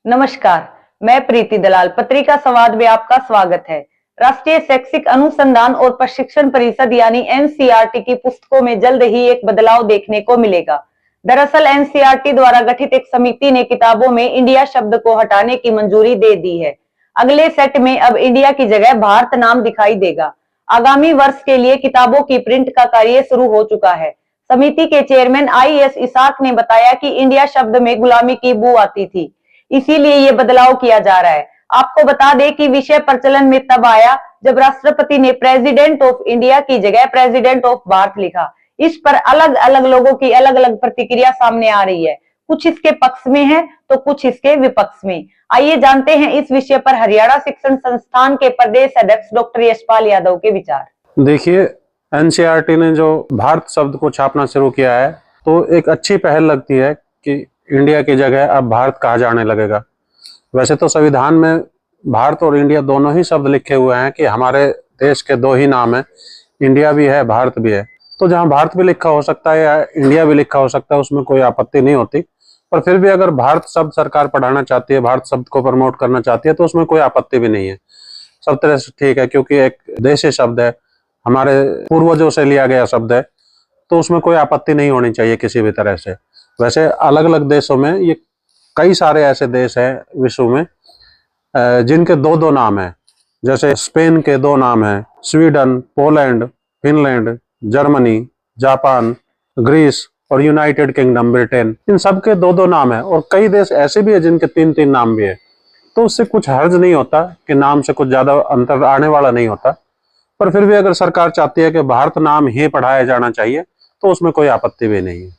नमस्कार, मैं प्रीति दलाल, पत्रिका संवाद में आपका स्वागत है। राष्ट्रीय शैक्षिक अनुसंधान और प्रशिक्षण परिषद यानी एनसीईआरटी की पुस्तकों में जल्द ही एक बदलाव देखने को मिलेगा। दरअसल एनसीईआरटी द्वारा गठित एक समिति ने किताबों में इंडिया शब्द को हटाने की मंजूरी दे दी है। अगले सेट में अब इंडिया की जगह भारत नाम दिखाई देगा। आगामी वर्ष के लिए किताबों की प्रिंट का कार्य शुरू हो चुका है। समिति के चेयरमैन IAS इसाक ने बताया कि इंडिया शब्द में गुलामी की बू आती थी, इसीलिए ये बदलाव किया जा रहा है। आपको बता दें कि विषय प्रचलन में तब आया जब राष्ट्रपति ने प्रेसिडेंट ऑफ इंडिया की जगह प्रेसिडेंट ऑफ भारत लिखा। इस पर अलग अलग लोगों की अलग अलग प्रतिक्रिया सामने आ रही है। कुछ इसके पक्ष में है तो कुछ इसके विपक्ष में। आइए जानते हैं इस विषय पर हरियाणा शिक्षण संस्थान के प्रदेश अध्यक्ष डॉक्टर यशपाल यादव के विचार। देखिए, एनसीईआरटी ने जो भारत शब्द को छापना शुरू किया है तो एक अच्छी पहल लगती है कि इंडिया की जगह अब भारत कहा जाने लगेगा। वैसे तो संविधान में भारत और इंडिया दोनों ही शब्द लिखे हुए हैं कि हमारे देश के दो ही नाम हैं, इंडिया भी है, भारत भी है। तो जहां भारत भी लिखा हो सकता है या इंडिया भी लिखा हो सकता है, उसमें कोई आपत्ति नहीं होती। पर फिर भी अगर भारत शब्द सरकार पढ़ाना चाहती है, भारत शब्द को प्रमोट करना चाहती है, तो उसमें कोई आपत्ति भी नहीं है। सब तरह से ठीक है, क्योंकि एक देशी शब्द है, हमारे पूर्वजों से लिया गया शब्द है, तो उसमें कोई आपत्ति नहीं होनी चाहिए किसी भी तरह से। वैसे अलग अलग देशों में ये कई सारे ऐसे देश हैं विश्व में जिनके दो दो नाम हैं। जैसे स्पेन के दो नाम हैं, Sweden, Poland, Finland, Germany, Japan, Greece और यूनाइटेड किंगडम, ब्रिटेन। इन सब के दो दो नाम हैं और कई देश ऐसे भी है जिनके तीन तीन नाम भी है। तो उससे कुछ हर्ज नहीं होता कि नाम से कुछ ज्यादा अंतर आने वाला नहीं होता। पर फिर भी अगर सरकार चाहती है कि भारत नाम ही पढ़ाया जाना चाहिए तो उसमें कोई आपत्ति भी नहीं है।